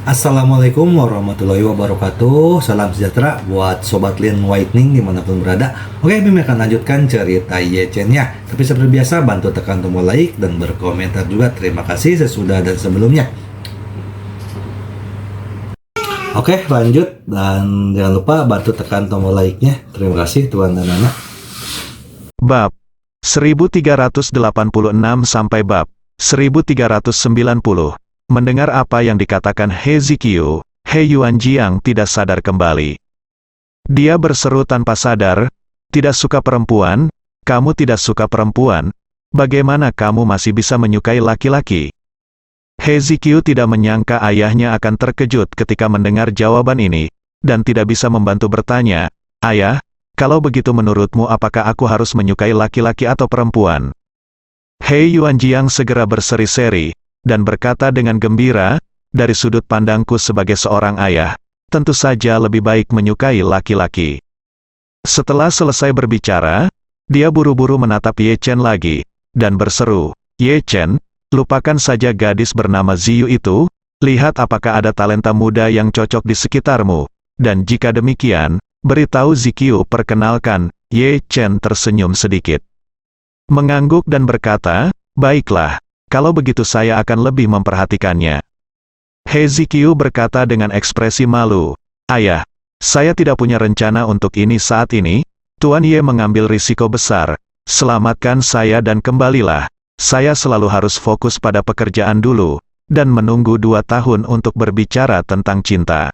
Assalamualaikum warahmatullahi wabarakatuh. Salam sejahtera buat Sobat Lin Whitening dimanapun berada. Oke, Bim akan lanjutkan cerita Yechen-nya. Tapi seperti biasa, bantu tekan tombol like dan berkomentar juga. Terima kasih sesudah dan sebelumnya. Oke, lanjut. Dan jangan lupa bantu tekan tombol like-nya. Terima kasih Tuan dan anak. Bab 1386 sampai bab 1390. Mendengar apa yang dikatakan He Zikyu, He Yuanjiang tidak sadar kembali. Dia berseru tanpa sadar, "Tidak suka perempuan? Kamu tidak suka perempuan? Bagaimana kamu masih bisa menyukai laki-laki?" He Zikyu tidak menyangka ayahnya akan terkejut ketika mendengar jawaban ini, dan tidak bisa membantu bertanya, "Ayah, kalau begitu menurutmu apakah aku harus menyukai laki-laki atau perempuan?" He Yuanjiang segera berseri-seri, dan berkata dengan gembira, "Dari sudut pandangku sebagai seorang ayah, tentu saja lebih baik menyukai laki-laki." Setelah selesai berbicara, dia buru-buru menatap Yechen lagi, dan berseru, "Yechen, lupakan saja gadis bernama Ziyu itu, lihat apakah ada talenta muda yang cocok di sekitarmu, dan jika demikian, beritahu Zikyu perkenalkan." Yechen tersenyum sedikit, mengangguk dan berkata, "Baiklah. Kalau begitu saya akan lebih memperhatikannya." He Zikyu berkata dengan ekspresi malu, "Ayah, saya tidak punya rencana untuk ini saat ini. Tuan Ye mengambil risiko besar. Selamatkan saya dan kembalilah. Saya selalu harus fokus pada pekerjaan dulu, dan menunggu 2 tahun untuk berbicara tentang cinta."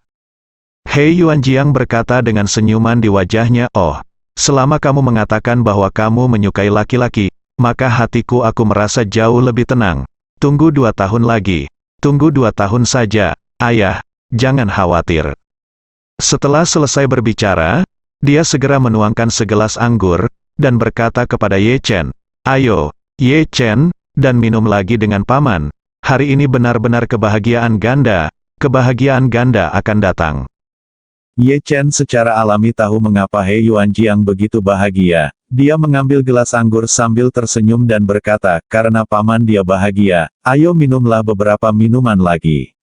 He Yuanjiang berkata dengan senyuman di wajahnya, "Oh, selama kamu mengatakan bahwa kamu menyukai laki-laki, maka hatiku aku merasa jauh lebih tenang. Tunggu 2 tahun lagi. Tunggu 2 tahun saja, ayah, jangan khawatir." Setelah selesai berbicara, dia segera menuangkan segelas anggur, dan berkata kepada Yechen, "Ayo, Yechen, dan minum lagi dengan paman. Hari ini benar-benar kebahagiaan ganda akan datang." Yechen secara alami tahu mengapa He Yuanjiang begitu bahagia. Dia mengambil gelas anggur sambil tersenyum dan berkata, "Karena paman dia bahagia, ayo minumlah beberapa minuman lagi."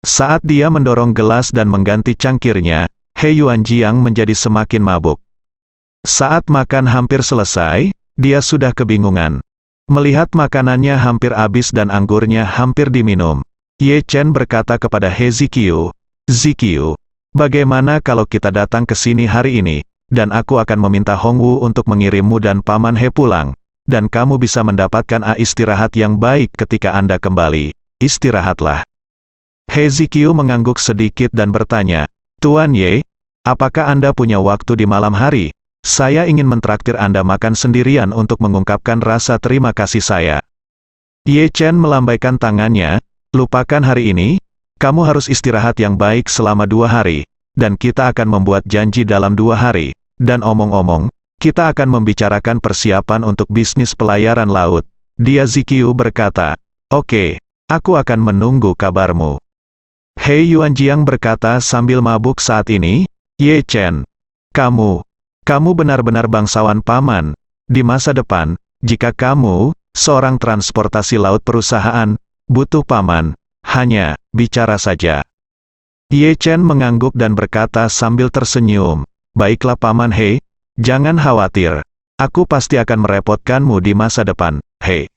Saat dia mendorong gelas dan mengganti cangkirnya, He Yuanjiang menjadi semakin mabuk. Saat makan hampir selesai, dia sudah kebingungan. Melihat makanannya hampir habis dan anggurnya hampir diminum, Yechen berkata kepada He Zikyu, "Zikyu, bagaimana kalau kita datang ke sini hari ini, dan aku akan meminta Hongwu untuk mengirimmu dan Paman He pulang, dan kamu bisa mendapatkan istirahat yang baik ketika Anda kembali. Istirahatlah." He Zikyu mengangguk sedikit dan bertanya, "Tuan Ye, apakah Anda punya waktu di malam hari? Saya ingin mentraktir Anda makan sendirian untuk mengungkapkan rasa terima kasih saya." Yechen melambaikan tangannya, "Lupakan hari ini. Kamu harus istirahat yang baik selama 2 hari, dan kita akan membuat janji dalam 2 hari, dan omong-omong, kita akan membicarakan persiapan untuk bisnis pelayaran laut." Dia Zikyu berkata, "Oke, aku akan menunggu kabarmu." He Yuanjiang berkata sambil mabuk saat ini, "Yechen, kamu benar-benar bangsawan paman. Di masa depan, jika kamu, seorang transportasi laut perusahaan, butuh paman, hanya bicara saja." Yechen mengangguk dan berkata sambil tersenyum, "Baiklah Paman He, jangan khawatir. Aku pasti akan merepotkanmu di masa depan, He."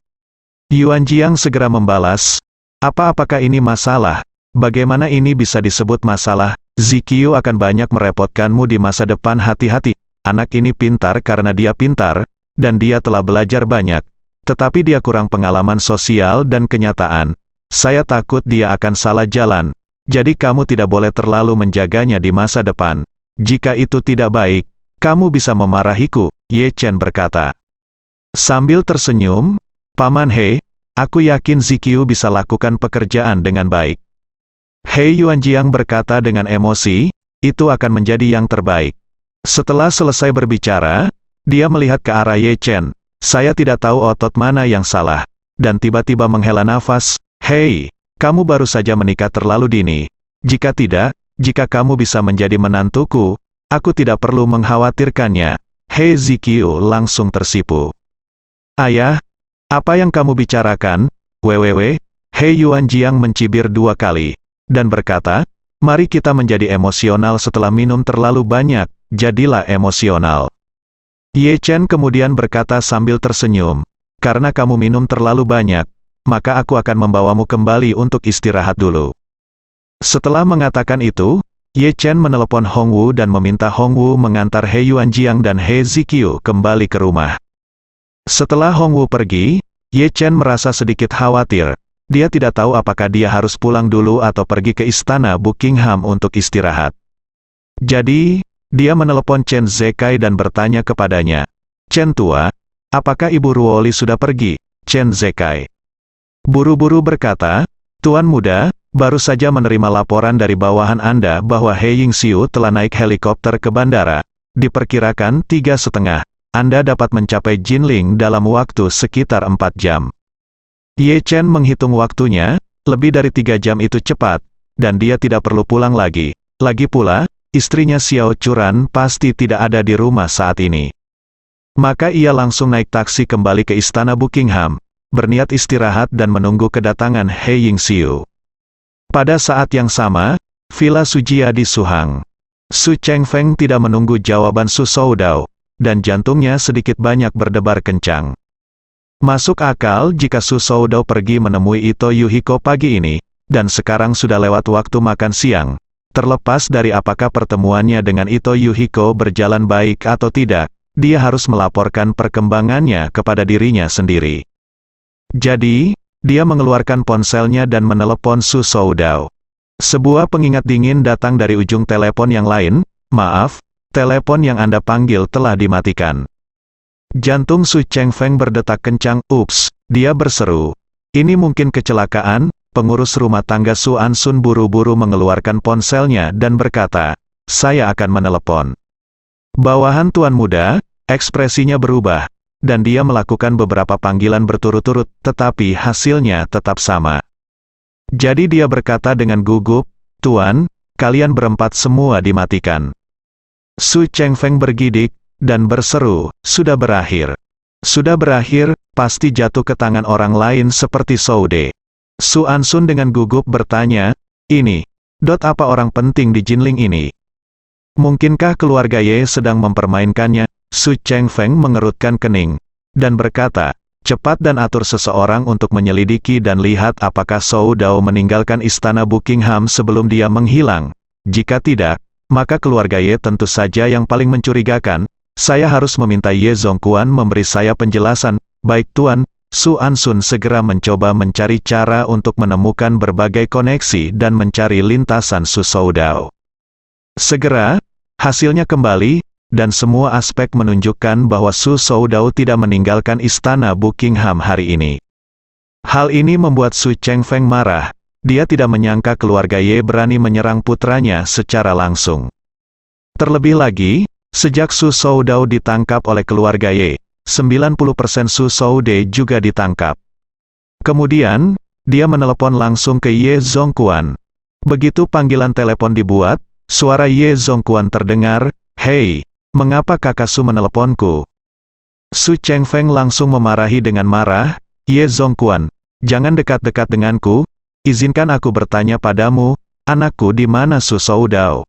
Yuanjiang segera membalas, Apakah ini masalah? Bagaimana ini bisa disebut masalah? Zikyu akan banyak merepotkanmu di masa depan. Hati-hati, anak ini pintar karena dia pintar, dan dia telah belajar banyak. Tetapi dia kurang pengalaman sosial dan kenyataan. Saya takut dia akan salah jalan. Jadi kamu tidak boleh terlalu menjaganya di masa depan. Jika itu tidak baik, kamu bisa memarahiku, Yechen berkata. Sambil tersenyum, Paman He, aku yakin Zikyu bisa lakukan pekerjaan dengan baik. He Yuanjiang berkata dengan emosi, itu akan menjadi yang terbaik. Setelah selesai berbicara, dia melihat ke arah Yechen. Saya tidak tahu otot mana yang salah. Dan tiba-tiba menghela nafas, "Hei, kamu baru saja menikah terlalu dini. Jika tidak, jika kamu bisa menjadi menantuku, aku tidak perlu mengkhawatirkannya." He Zikyu langsung tersipu. "Ayah, apa yang kamu bicarakan? Www." He Yuanjiang mencibir 2 kali. dan berkata, "Mari kita menjadi emosional setelah minum terlalu banyak, jadilah emosional." Ye Chen kemudian berkata sambil tersenyum, "Karena kamu minum terlalu banyak, maka aku akan membawamu kembali untuk istirahat dulu." Setelah mengatakan itu, Ye Chen menelepon Hong Wu dan meminta Hong Wu mengantar He Yuanjiang dan He Ziqiu kembali ke rumah. Setelah Hong Wu pergi, Ye Chen merasa sedikit khawatir. Dia tidak tahu apakah dia harus pulang dulu atau pergi ke istana Buckingham untuk istirahat. Jadi, dia menelepon Chen Zekai dan bertanya kepadanya, "Chen tua, apakah Ibu Ruoli sudah pergi?" Chen Zekai buru-buru berkata, "Tuan muda, baru saja menerima laporan dari bawahan Anda bahwa He Yingxiu telah naik helikopter ke bandara. Diperkirakan 3,5. Anda dapat mencapai Jinling dalam waktu sekitar 4 jam. Ye Chen menghitung waktunya, lebih dari 3 jam itu cepat, dan dia tidak perlu pulang lagi. Lagi pula, istrinya Xiao Churan pasti tidak ada di rumah saat ini. Maka ia langsung naik taksi kembali ke istana Buckingham, berniat istirahat dan menunggu kedatangan He Yingxiu. Pada saat yang sama, Villa Sujia di Suhang. Su Chengfeng tidak menunggu jawaban Su Soudao, dan jantungnya sedikit banyak berdebar kencang. Masuk akal jika Su Soudao pergi menemui Ito Yuhiko pagi ini, dan sekarang sudah lewat waktu makan siang. Terlepas dari apakah pertemuannya dengan Ito Yuhiko berjalan baik atau tidak, dia harus melaporkan perkembangannya kepada dirinya sendiri. Jadi, dia mengeluarkan ponselnya dan menelepon Su Soudao. Sebuah pengingat dingin datang dari ujung telepon yang lain. "Maaf, telepon yang Anda panggil telah dimatikan." Jantung Su Chengfeng berdetak kencang. "Ups," dia berseru. "Ini mungkin kecelakaan." Pengurus rumah tangga Su Ansun buru-buru mengeluarkan ponselnya dan berkata, "Saya akan menelepon." Bawahan tuan muda, ekspresinya berubah, dan dia melakukan beberapa panggilan berturut-turut, tetapi hasilnya tetap sama. Jadi dia berkata dengan gugup, "Tuan, kalian berempat semua dimatikan." Su Chengfeng bergidik, dan berseru, "Sudah berakhir. Sudah berakhir, pasti jatuh ke tangan orang lain seperti Soude." Su Ansun dengan gugup bertanya, "Ini, apa orang penting di Jinling ini? Mungkinkah keluarga Ye sedang mempermainkannya?" Su Chengfeng mengerutkan kening, dan berkata, "Cepat dan atur seseorang untuk menyelidiki dan lihat apakah Soudao meninggalkan istana Buckingham sebelum dia menghilang. Jika tidak, maka keluarga Ye tentu saja yang paling mencurigakan. Saya harus meminta Ye Zongquan memberi saya penjelasan." "Baik tuan." Su Ansun segera mencoba mencari cara untuk menemukan berbagai koneksi dan mencari lintasan Su Soudao. Segera, hasilnya kembali, dan semua aspek menunjukkan bahwa Su Soudao tidak meninggalkan istana Buckingham hari ini. Hal ini membuat Su Chengfeng marah. Dia tidak menyangka keluarga Ye berani menyerang putranya secara langsung. Terlebih lagi, sejak Su Soudao ditangkap oleh keluarga Ye, 90% Su Soude juga ditangkap. Kemudian, dia menelepon langsung ke Ye Zongquan. Begitu panggilan telepon dibuat, suara Ye Zongquan terdengar, "Hei, mengapa kakak Su meneleponku?" Su Chengfeng langsung memarahi dengan marah, "Ye Zongquan, jangan dekat-dekat denganku. Izinkan aku bertanya padamu, anakku di mana Su Soudao?"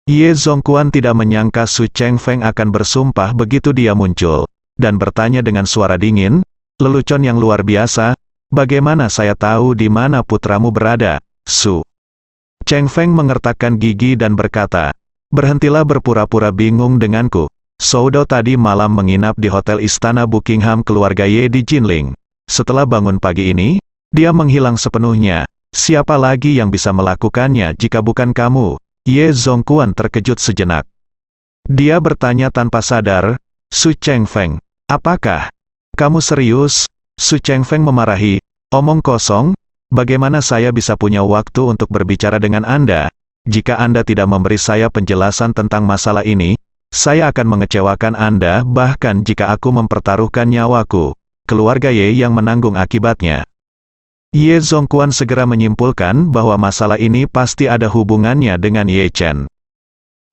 Ye Zongquan tidak menyangka Su Chengfeng akan bersumpah begitu dia muncul, dan bertanya dengan suara dingin, "Lelucon yang luar biasa, bagaimana saya tahu di mana putramu berada, Su?" Chengfeng mengertakkan gigi dan berkata, "Berhentilah berpura-pura bingung denganku. Soudao tadi malam menginap di hotel istana Buckingham keluarga Ye di Jinling. Setelah bangun pagi ini, dia menghilang sepenuhnya. Siapa lagi yang bisa melakukannya jika bukan kamu?" Ye Zongquan terkejut sejenak. Dia bertanya tanpa sadar, "Su Chengfeng, apakah kamu serius?" Su Chengfeng memarahi, "Omong kosong, bagaimana saya bisa punya waktu untuk berbicara dengan Anda? Jika Anda tidak memberi saya penjelasan tentang masalah ini, saya akan mengecewakan Anda bahkan jika aku mempertaruhkan nyawaku. Keluarga Ye yang menanggung akibatnya." Ye Zongquan segera menyimpulkan bahwa masalah ini pasti ada hubungannya dengan Ye Chen.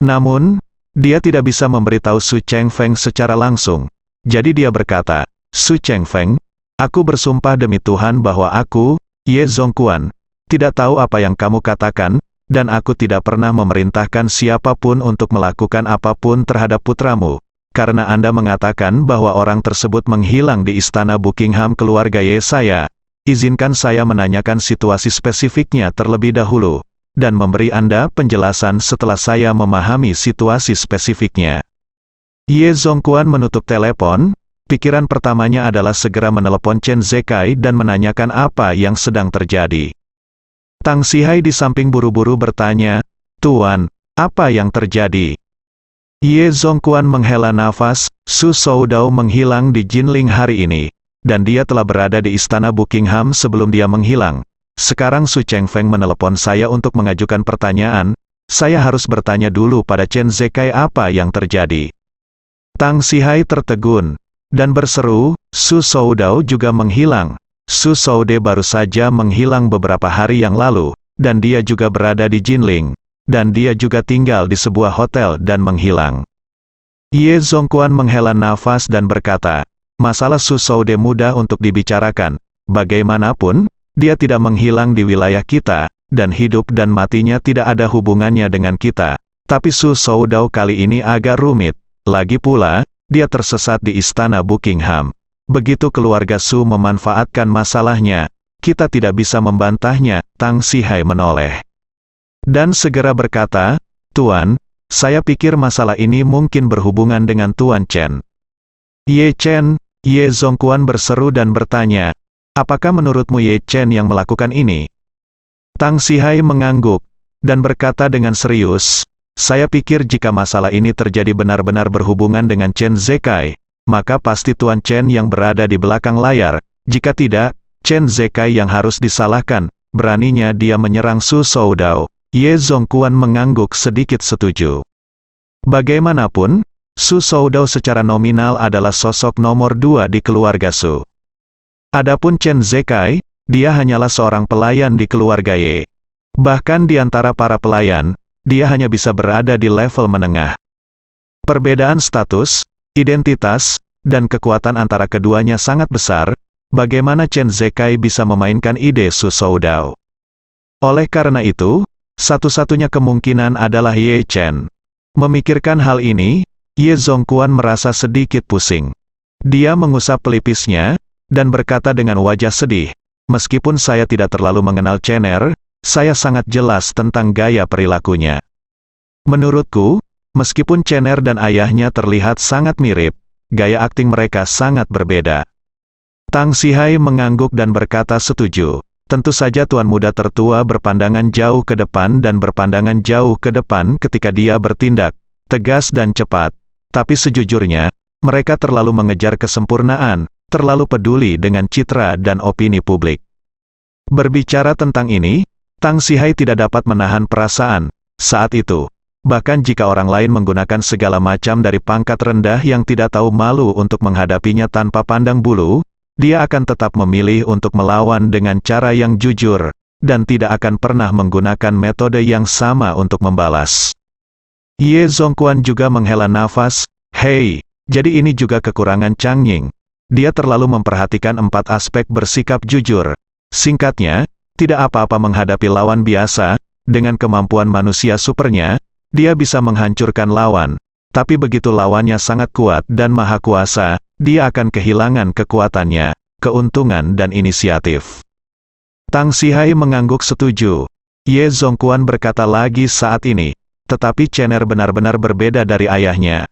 Namun, dia tidak bisa memberitahu Su Chengfeng secara langsung. Jadi dia berkata, "Su Chengfeng, aku bersumpah demi Tuhan bahwa aku, Ye Zongquan, tidak tahu apa yang kamu katakan, dan aku tidak pernah memerintahkan siapapun untuk melakukan apapun terhadap putramu. Karena Anda mengatakan bahwa orang tersebut menghilang di istana Buckingham keluarga Yesaya, izinkan saya menanyakan situasi spesifiknya terlebih dahulu, dan memberi Anda penjelasan setelah saya memahami situasi spesifiknya. Ye Zongquan menutup telepon. Pikiran pertamanya adalah segera menelepon Chen Zekai dan menanyakan apa yang sedang terjadi. Tang Sihai di samping buru-buru bertanya, "Tuan, apa yang terjadi?" Ye Zongquan menghela nafas. Su Soudao menghilang di Jinling hari ini, dan dia telah berada di istana Buckingham sebelum dia menghilang. Sekarang Su Chengfeng menelepon saya untuk mengajukan pertanyaan. Saya harus bertanya dulu pada Chen Zekai apa yang terjadi. Tang Sihai tertegun dan berseru, "Su Soudao juga menghilang. Su Soude baru saja menghilang beberapa hari yang lalu, dan dia juga berada di Jinling, dan dia juga tinggal di sebuah hotel dan menghilang." Ye Zongquan menghela nafas dan berkata, "Masalah Su Soude mudah untuk dibicarakan. Bagaimanapun, dia tidak menghilang di wilayah kita, dan hidup dan matinya tidak ada hubungannya dengan kita. Tapi Su Soudao kali ini agak rumit. Lagi pula, dia tersesat di istana Buckingham. Begitu keluarga Su memanfaatkan masalahnya, kita tidak bisa membantahnya." Tang Sihai menoleh dan segera berkata, "Tuan, saya pikir masalah ini mungkin berhubungan dengan Tuan Chen." "Ye Chen?" Ye Zongquan berseru dan bertanya, "Apakah menurutmu Ye Chen yang melakukan ini?" Tang Sihai mengangguk dan berkata dengan serius, "Saya pikir jika masalah ini terjadi benar-benar berhubungan dengan Chen Zekai, maka pasti Tuan Chen yang berada di belakang layar. Jika tidak, Chen Zekai yang harus disalahkan. Beraninya dia menyerang Su Soudao." Ye Zongquan mengangguk sedikit setuju. Bagaimanapun, Su Soudao secara nominal adalah sosok nomor 2 di keluarga Su. Adapun Chen Zekai, dia hanyalah seorang pelayan di keluarga Ye. Bahkan di antara para pelayan, dia hanya bisa berada di level menengah. Perbedaan status, identitas, dan kekuatan antara keduanya sangat besar. Bagaimana Chen Zekai bisa memainkan ide Su Soudao? Oleh karena itu, satu-satunya kemungkinan adalah Ye Chen. Memikirkan hal ini, Ye Zongquan merasa sedikit pusing. Dia mengusap pelipisnya, dan berkata dengan wajah sedih, "Meskipun saya tidak terlalu mengenal Chener, saya sangat jelas tentang gaya perilakunya. Menurutku, meskipun Chener dan ayahnya terlihat sangat mirip, gaya akting mereka sangat berbeda." Tang Sihai mengangguk dan berkata setuju. Tentu saja Tuan Muda tertua berpandangan jauh ke depan dan berpandangan jauh ke depan ketika dia bertindak tegas dan cepat. Tapi sejujurnya, mereka terlalu mengejar kesempurnaan, terlalu peduli dengan citra dan opini publik. Berbicara tentang ini, Tang Sihai tidak dapat menahan perasaan saat itu. Bahkan jika orang lain menggunakan segala macam dari pangkat rendah yang tidak tahu malu untuk menghadapinya tanpa pandang bulu, dia akan tetap memilih untuk melawan dengan cara yang jujur, dan tidak akan pernah menggunakan metode yang sama untuk membalas. Ye Zongquan juga menghela nafas. "Hei, jadi ini juga kekurangan Chang Ying. Dia terlalu memperhatikan 4 aspek bersikap jujur. Singkatnya, tidak apa-apa menghadapi lawan biasa, dengan kemampuan manusia supernya, dia bisa menghancurkan lawan. Tapi begitu lawannya sangat kuat dan maha kuasa, dia akan kehilangan kekuatannya, keuntungan dan inisiatif." Tang Sihai mengangguk setuju. Ye Zongquan berkata lagi saat ini, "Tetapi Chener benar-benar berbeda dari ayahnya.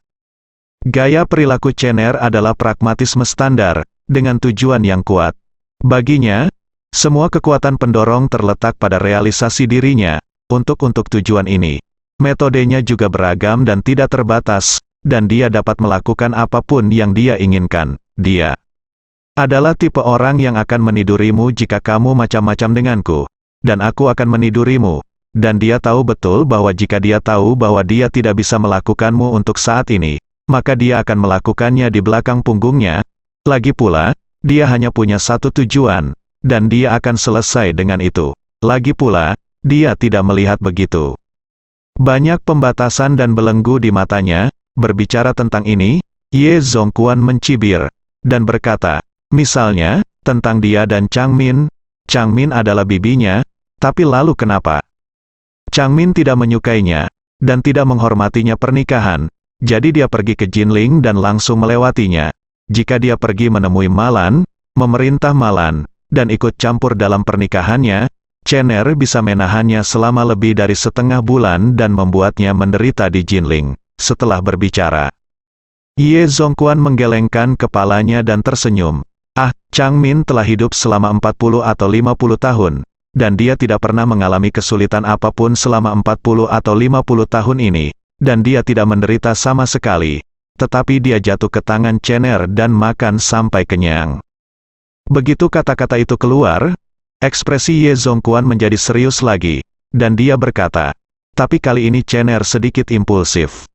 Gaya perilaku Chener adalah pragmatisme standar, dengan tujuan yang kuat. Baginya, semua kekuatan pendorong terletak pada realisasi dirinya, untuk tujuan ini. Metodenya juga beragam dan tidak terbatas, dan dia dapat melakukan apapun yang dia inginkan. Dia adalah tipe orang yang akan menidurimu jika kamu macam-macam denganku, dan aku akan menidurimu, dan dia tahu betul bahwa jika dia tahu bahwa dia tidak bisa melakukanmu untuk saat ini, maka dia akan melakukannya di belakang punggungnya. Lagi pula, dia hanya punya satu tujuan, dan dia akan selesai dengan itu. Lagi pula, dia tidak melihat begitu banyak pembatasan dan belenggu di matanya. Berbicara tentang ini, Ye Zongquan mencibir, dan berkata, "Misalnya, tentang dia dan Chang Min. Chang Min adalah bibinya, Tapi lalu kenapa? Changmin tidak menyukainya, dan tidak menghormatinya pernikahan, jadi dia pergi ke Jinling dan langsung melewatinya. Jika dia pergi menemui Malan, memerintah Malan, dan ikut campur dalam pernikahannya, Chener bisa menahannya selama lebih dari setengah bulan dan membuatnya menderita di Jinling. Setelah berbicara, Ye Zongquan menggelengkan kepalanya dan tersenyum. Changmin telah hidup selama 40 atau 50 tahun, dan dia tidak pernah mengalami kesulitan apapun selama 40 atau 50 tahun ini, dan dia tidak menderita sama sekali. Tetapi dia jatuh ke tangan Chener dan makan sampai kenyang. Begitu kata-kata itu keluar, ekspresi Ye Zongquan menjadi serius lagi, dan dia berkata, tapi kali ini Chener sedikit impulsif.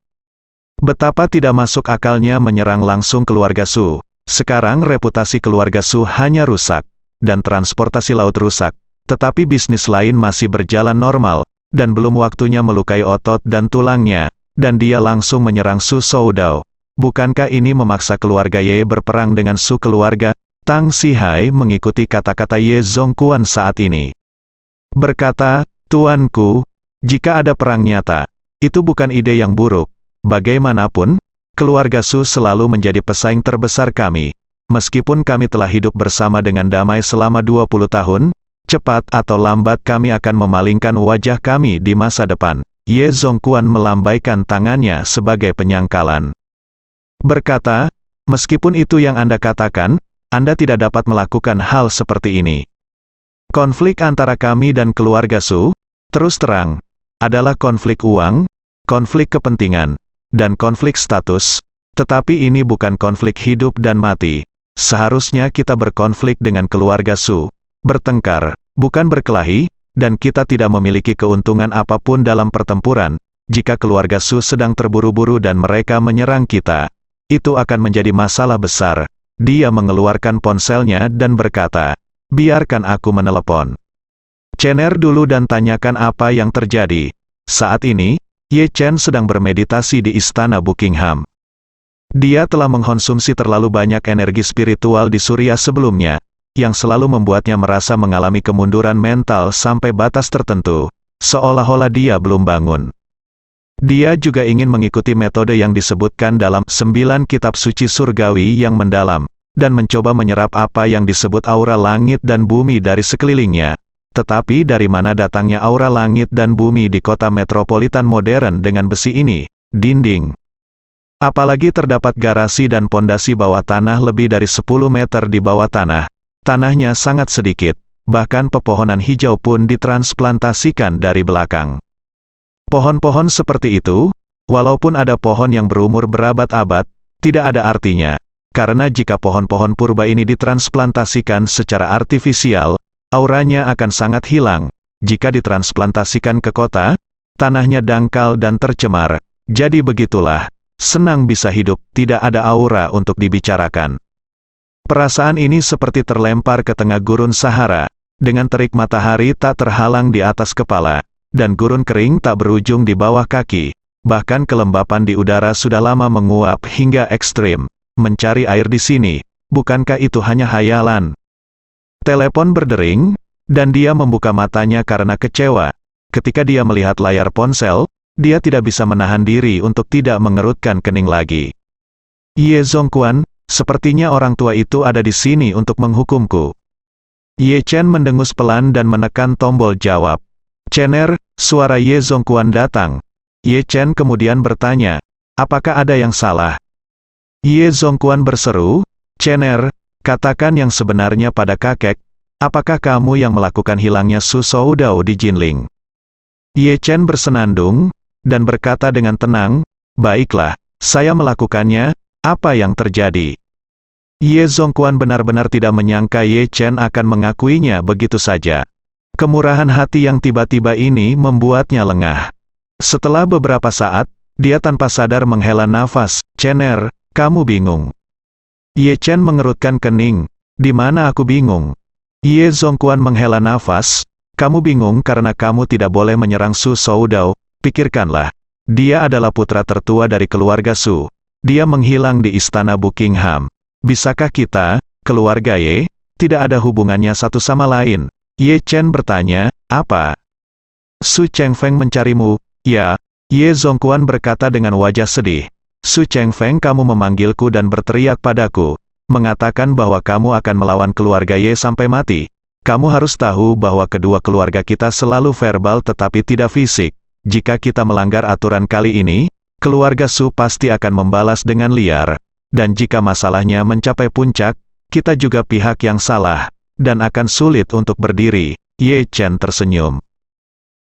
Betapa tidak masuk akalnya menyerang langsung keluarga Su. Sekarang reputasi keluarga Su hanya rusak, dan transportasi laut rusak, tetapi bisnis lain masih berjalan normal, dan belum waktunya melukai otot dan tulangnya, dan dia langsung menyerang Su Soudao. Bukankah ini memaksa keluarga Ye berperang dengan Su keluarga? Tang Sihai mengikuti kata-kata Ye Zongquan saat ini. Berkata, Tuanku, jika ada perang nyata, itu bukan ide yang buruk. Bagaimanapun, keluarga Su selalu menjadi pesaing terbesar kami. Meskipun kami telah hidup bersama dengan damai selama 20 tahun, cepat atau lambat kami akan memalingkan wajah kami di masa depan. Ye Zongquan melambaikan tangannya sebagai penyangkalan. Berkata, meskipun itu yang Anda katakan, Anda tidak dapat melakukan hal seperti ini. Konflik antara kami dan keluarga Su, terus terang, adalah konflik uang, konflik kepentingan, dan konflik status, tetapi ini bukan konflik hidup dan mati. Seharusnya kita berkonflik dengan keluarga Su, bertengkar, bukan berkelahi, dan kita tidak memiliki keuntungan apapun dalam pertempuran. Jika keluarga Su sedang terburu-buru dan mereka menyerang kita, itu akan menjadi masalah besar. Dia mengeluarkan ponselnya dan berkata, biarkan aku menelepon Chener dulu dan tanyakan apa yang terjadi. Saat ini, Ye Chen sedang bermeditasi di istana Buckingham. Dia telah mengkonsumsi terlalu banyak energi spiritual di Surya sebelumnya, yang selalu membuatnya merasa mengalami kemunduran mental sampai batas tertentu, seolah-olah dia belum bangun. Dia juga ingin mengikuti metode yang disebutkan dalam 9 kitab suci surgawi yang mendalam, dan mencoba menyerap apa yang disebut aura langit dan bumi dari sekelilingnya. Tetapi dari mana datangnya aura langit dan bumi di kota metropolitan modern dengan besi ini, dinding? Apalagi terdapat garasi dan pondasi bawah tanah lebih dari 10 meter di bawah tanah. Tanahnya sangat sedikit, bahkan pepohonan hijau pun ditransplantasikan dari belakang. Pohon-pohon seperti itu, walaupun ada pohon yang berumur berabad-abad, tidak ada artinya, karena jika pohon-pohon purba ini ditransplantasikan secara artifisial, auranya akan sangat hilang. Jika ditransplantasikan ke kota, tanahnya dangkal dan tercemar. Jadi begitulah, senang bisa hidup, tidak ada aura untuk dibicarakan. Perasaan ini seperti terlempar ke tengah gurun Sahara, dengan terik matahari tak terhalang di atas kepala, dan gurun kering tak berujung di bawah kaki. Bahkan kelembapan di udara sudah lama menguap hingga ekstrim. Mencari air di sini, bukankah itu hanya hayalan? Telepon berdering, dan dia membuka matanya karena kecewa. Ketika dia melihat layar ponsel, dia tidak bisa menahan diri untuk tidak mengerutkan kening lagi. Ye Zongquan, sepertinya orang tua itu ada di sini untuk menghukumku. Ye Chen mendengus pelan dan menekan tombol jawab. Chener, suara Ye Zongquan datang. Ye Chen kemudian bertanya, apakah ada yang salah? Ye Zongquan berseru, Chener, katakan yang sebenarnya pada kakek, apakah kamu yang melakukan hilangnya Su Soudao di Jinling? Ye Chen bersenandung, dan berkata dengan tenang, baiklah, saya melakukannya, apa yang terjadi? Ye Zongquan benar-benar tidak menyangka Ye Chen akan mengakuinya begitu saja. Kemurahan hati yang tiba-tiba ini membuatnya lengah. Setelah beberapa saat, dia tanpa sadar menghela nafas, Chener, kamu bingung. Ye Chen mengerutkan kening, di mana aku bingung? Ye Zongquan menghela nafas, kamu bingung karena kamu tidak boleh menyerang Su Soudao, pikirkanlah. Dia adalah putra tertua dari keluarga Su. Dia menghilang di istana Buckingham. Bisakah kita, keluarga Ye, tidak ada hubungannya satu sama lain? Ye Chen bertanya, apa? Su Chengfeng mencarimu, ya. Ye Zongquan berkata dengan wajah sedih. Su Chengfeng, kamu memanggilku dan berteriak padaku, mengatakan bahwa kamu akan melawan keluarga Ye sampai mati. Kamu harus tahu bahwa kedua keluarga kita selalu verbal tetapi tidak fisik. Jika kita melanggar aturan kali ini, keluarga Su pasti akan membalas dengan liar. Dan jika masalahnya mencapai puncak, kita juga pihak yang salah, dan akan sulit untuk berdiri. Ye Chen tersenyum.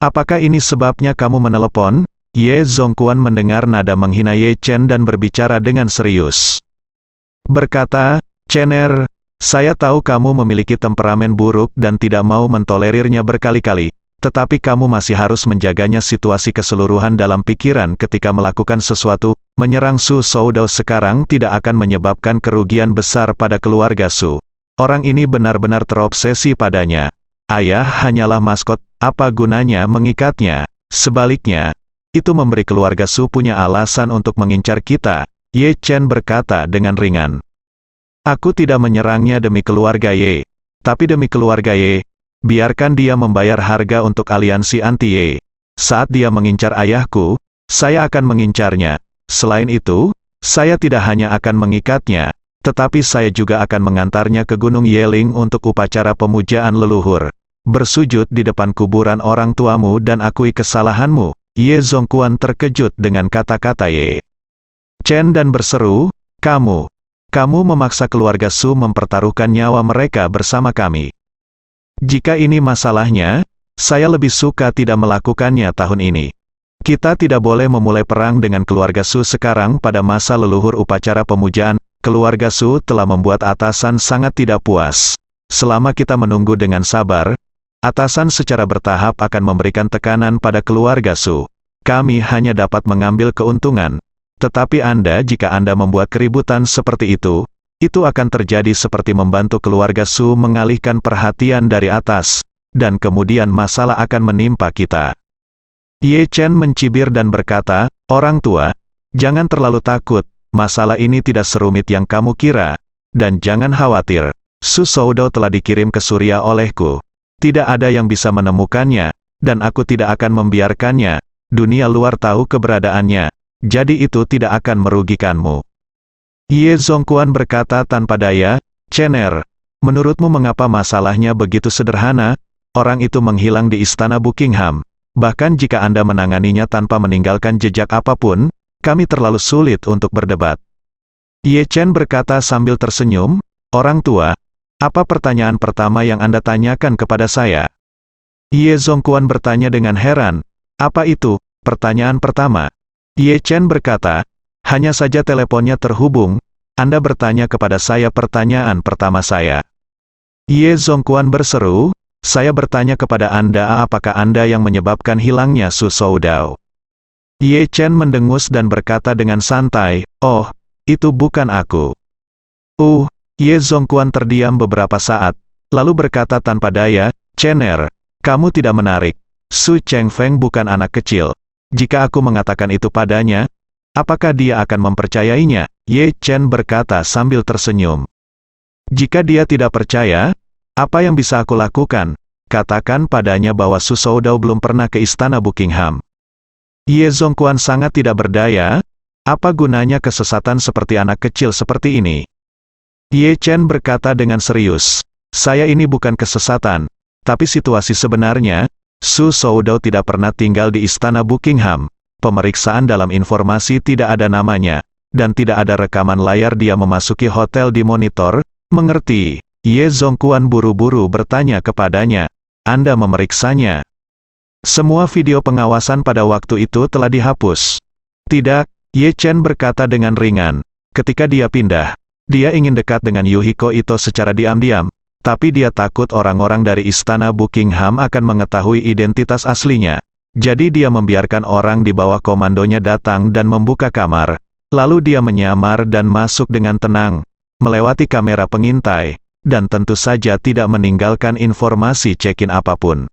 Apakah ini sebabnya kamu menelepon? Ye Zongquan mendengar nada menghina Ye Chen dan berbicara dengan serius. Berkata, Chener, saya tahu kamu memiliki temperamen buruk dan tidak mau mentolerirnya berkali-kali, tetapi kamu masih harus menjaganya situasi keseluruhan dalam pikiran ketika melakukan sesuatu. Menyerang Su Soudao sekarang tidak akan menyebabkan kerugian besar pada keluarga Su. Orang ini benar-benar terobsesi padanya. Ayah hanyalah maskot, apa gunanya mengikatnya? Sebaliknya, itu memberi keluarga Su punya alasan untuk mengincar kita. Ye Chen berkata dengan ringan. Aku tidak menyerangnya demi keluarga Ye, tapi demi keluarga Ye. Biarkan dia membayar harga untuk aliansi anti-Ye. Saat dia mengincar ayahku, saya akan mengincarnya. Selain itu, saya tidak hanya akan mengikatnya, tetapi saya juga akan mengantarnya ke Gunung Yeling untuk upacara pemujaan leluhur. Bersujud di depan kuburan orang tuamu dan akui kesalahanmu. Ye Zongquan terkejut dengan kata-kata Ye Chen dan berseru, kamu memaksa keluarga Su mempertaruhkan nyawa mereka bersama kami. Jika ini masalahnya, saya lebih suka tidak melakukannya tahun ini. Kita tidak boleh memulai perang dengan keluarga Su sekarang pada masa leluhur upacara pemujaan. Keluarga Su telah membuat atasan sangat tidak puas. Selama kita menunggu dengan sabar, atasan secara bertahap akan memberikan tekanan pada keluarga Su. Kami hanya dapat mengambil keuntungan. Tetapi jika Anda membuat keributan seperti itu akan terjadi seperti membantu keluarga Su mengalihkan perhatian dari atas, dan kemudian masalah akan menimpa kita. Ye Chen mencibir dan berkata, orang tua, jangan terlalu takut, masalah ini tidak serumit yang kamu kira, dan jangan khawatir, Su Soudao telah dikirim ke Surya olehku. Tidak ada yang bisa menemukannya, dan aku tidak akan membiarkannya, dunia luar tahu keberadaannya, jadi itu tidak akan merugikanmu. Ye Zongquan berkata tanpa daya, Chener, menurutmu mengapa masalahnya begitu sederhana? Orang itu menghilang di istana Buckingham. Bahkan jika Anda menanganinya tanpa meninggalkan jejak apapun, kami terlalu sulit untuk berdebat. Ye Chen berkata sambil tersenyum, orang tua, apa pertanyaan pertama yang Anda tanyakan kepada saya? Ye Zongquan bertanya dengan heran, apa itu, pertanyaan pertama? Ye Chen berkata, hanya saja teleponnya terhubung, Anda bertanya kepada saya pertanyaan pertama saya. Ye Zongquan berseru, saya bertanya kepada Anda apakah Anda yang menyebabkan hilangnya Su Soudao. Ye Chen mendengus dan berkata dengan santai, oh, itu bukan aku. Ye Zongquan terdiam beberapa saat, lalu berkata tanpa daya, Chener, kamu tidak menarik. Su Chengfeng bukan anak kecil. Jika aku mengatakan itu padanya, apakah dia akan mempercayainya? Ye Chen berkata sambil tersenyum. Jika dia tidak percaya, apa yang bisa aku lakukan? Katakan padanya bahwa Su Soudao belum pernah ke istana Buckingham. Ye Zongquan sangat tidak berdaya, apa gunanya kesesatan seperti anak kecil seperti ini? Ye Chen berkata dengan serius, saya ini bukan kesesatan, tapi situasi sebenarnya, Su Soudao tidak pernah tinggal di istana Buckingham, pemeriksaan dalam informasi tidak ada namanya, dan tidak ada rekaman layar dia memasuki hotel di monitor, mengerti? Ye Zongquan buru-buru bertanya kepadanya, Anda memeriksanya? Semua video pengawasan pada waktu itu telah dihapus. Tidak, Ye Chen berkata dengan ringan. Ketika dia pindah, dia ingin dekat dengan Yuhiko Ito secara diam-diam, tapi dia takut orang-orang dari istana Buckingham akan mengetahui identitas aslinya. Jadi dia membiarkan orang di bawah komandonya datang dan membuka kamar. Lalu dia menyamar dan masuk dengan tenang, melewati kamera pengintai, dan tentu saja tidak meninggalkan informasi check-in apapun.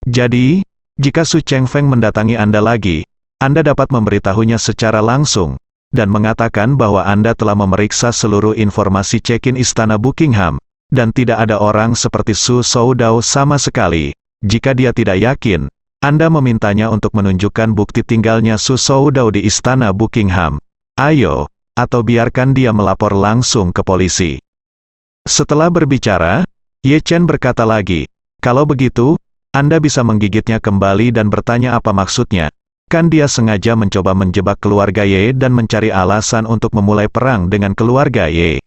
Jadi, jika Su Chengfeng mendatangi Anda lagi, Anda dapat memberitahunya secara langsung, dan mengatakan bahwa Anda telah memeriksa seluruh informasi check-in istana Buckingham, dan tidak ada orang seperti Su Soudao sama sekali. Jika dia tidak yakin, Anda memintanya untuk menunjukkan bukti tinggalnya Su Soudao di Istana Buckingham. Ayo, atau biarkan dia melapor langsung ke polisi. Setelah berbicara, Ye Chen berkata lagi, kalau begitu, Anda bisa menggigitnya kembali dan bertanya apa maksudnya. Kan dia sengaja mencoba menjebak keluarga Ye dan mencari alasan untuk memulai perang dengan keluarga Ye.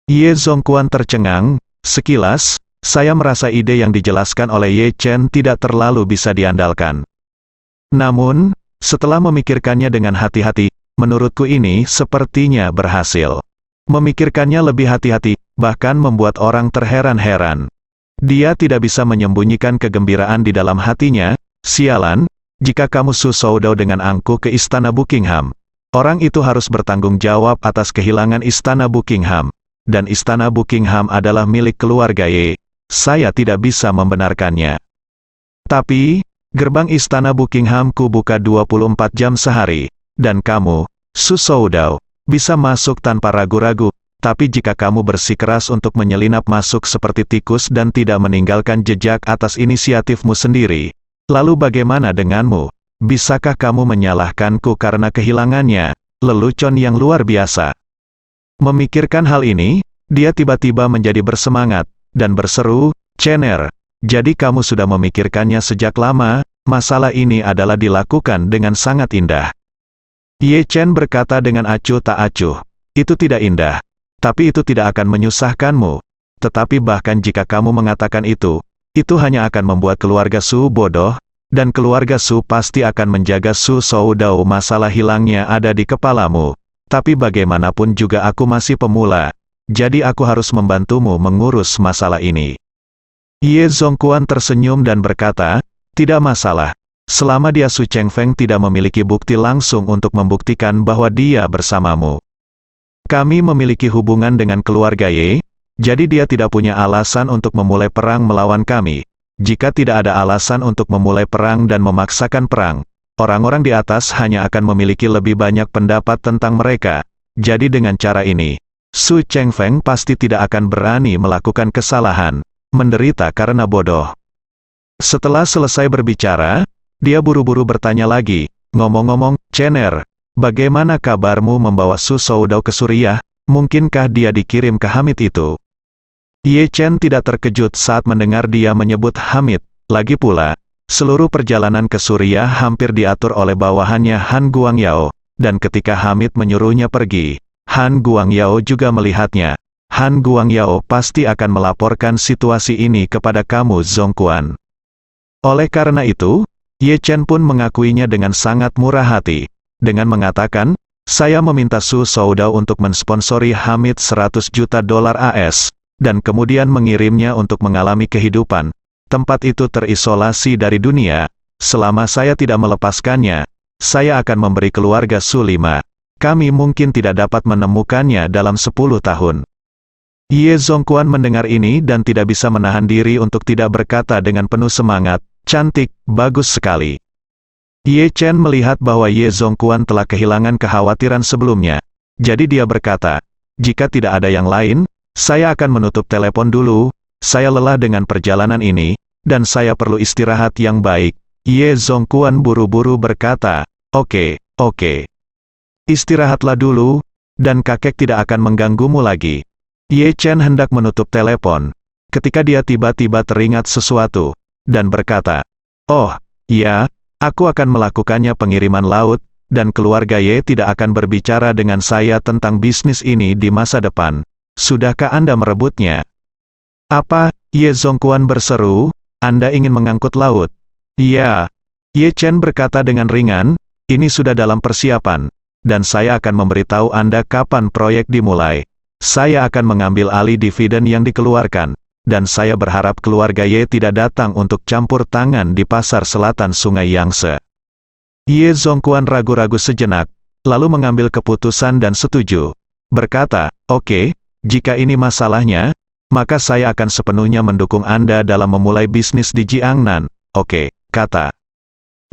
Ye Zongquan tercengang, sekilas, saya merasa ide yang dijelaskan oleh Ye Chen tidak terlalu bisa diandalkan. Namun, setelah memikirkannya dengan hati-hati, menurutku ini sepertinya berhasil. Memikirkannya lebih hati-hati, bahkan membuat orang terheran-heran. Dia tidak bisa menyembunyikan kegembiraan di dalam hatinya. Sialan, jika kamu Su Soudao dengan angkuh ke Istana Buckingham, orang itu harus bertanggung jawab atas kehilangan Istana Buckingham. Dan Istana Buckingham adalah milik keluarga Ye. Saya tidak bisa membenarkannya. Tapi, gerbang Istana Buckingham ku buka 24 jam sehari. Dan kamu, Su Soudao, bisa masuk tanpa ragu-ragu. Tapi jika kamu bersikeras untuk menyelinap masuk seperti tikus dan tidak meninggalkan jejak atas inisiatifmu sendiri, lalu bagaimana denganmu? Bisakah kamu menyalahkanku karena kehilangannya? Lelucon yang luar biasa. Memikirkan hal ini, dia tiba-tiba menjadi bersemangat, dan berseru, Chener, jadi kamu sudah memikirkannya sejak lama, masalah ini adalah dilakukan dengan sangat indah. Ye Chen berkata dengan acuh tak acuh, itu tidak indah. Tapi itu tidak akan menyusahkanmu. Tetapi bahkan jika kamu mengatakan itu hanya akan membuat keluarga Su bodoh, dan keluarga Su pasti akan menjaga Su Soudao. Masalah hilangnya ada di kepalamu. Tapi bagaimanapun juga aku masih pemula, jadi aku harus membantumu mengurus masalah ini. Ye Zongquan tersenyum dan berkata, tidak masalah. Selama dia Su Chengfeng tidak memiliki bukti langsung untuk membuktikan bahwa dia bersamamu. Kami memiliki hubungan dengan keluarga Ye, jadi dia tidak punya alasan untuk memulai perang melawan kami. Jika tidak ada alasan untuk memulai perang dan memaksakan perang, orang-orang di atas hanya akan memiliki lebih banyak pendapat tentang mereka. Jadi dengan cara ini, Su Chengfeng pasti tidak akan berani melakukan kesalahan, menderita karena bodoh. Setelah selesai berbicara, dia buru-buru bertanya lagi, ngomong-ngomong, Chener, bagaimana kabarmu membawa Su Soudao ke Suriah? Mungkinkah dia dikirim ke Hamid itu? Ye Chen tidak terkejut saat mendengar dia menyebut Hamid. Lagi pula, seluruh perjalanan ke Suriah hampir diatur oleh bawahannya Han Guangyao, dan ketika Hamid menyuruhnya pergi, Han Guangyao juga melihatnya. Han Guangyao pasti akan melaporkan situasi ini kepada kamu Zongquan. Oleh karena itu, Ye Chen pun mengakuinya dengan sangat murah hati. Dengan mengatakan, saya meminta Su Soudao untuk mensponsori Hamid $100 juta AS, dan kemudian mengirimnya untuk mengalami kehidupan. Tempat itu terisolasi dari dunia. Selama saya tidak melepaskannya, saya akan memberi keluarga Su 5. Kami mungkin tidak dapat menemukannya dalam 10 tahun. Ye Zongquan mendengar ini dan tidak bisa menahan diri untuk tidak berkata dengan penuh semangat, cantik, bagus sekali. Ye Chen melihat bahwa Ye Zongquan telah kehilangan kekhawatiran sebelumnya. Jadi dia berkata, jika tidak ada yang lain, saya akan menutup telepon dulu, saya lelah dengan perjalanan ini, dan saya perlu istirahat yang baik. Ye Zongquan buru-buru berkata, oke. Istirahatlah dulu, dan kakek tidak akan mengganggumu lagi. Ye Chen hendak menutup telepon, ketika dia tiba-tiba teringat sesuatu, dan berkata, oh, ya, aku akan melakukannya pengiriman laut, dan keluarga Ye tidak akan berbicara dengan saya tentang bisnis ini di masa depan. Sudahkah Anda merebutnya? Apa? Ye Zongquan berseru, Anda ingin mengangkut laut? Ya. Ye Chen berkata dengan ringan, ini sudah dalam persiapan, dan saya akan memberitahu Anda kapan proyek dimulai. Saya akan mengambil alih dividen yang dikeluarkan, dan saya berharap keluarga Ye tidak datang untuk campur tangan di pasar selatan Sungai Yangtze. Ye Zongquan ragu-ragu sejenak, lalu mengambil keputusan dan setuju. Berkata, oke, jika ini masalahnya, maka saya akan sepenuhnya mendukung Anda dalam memulai bisnis di Jiangnan. Oke, kata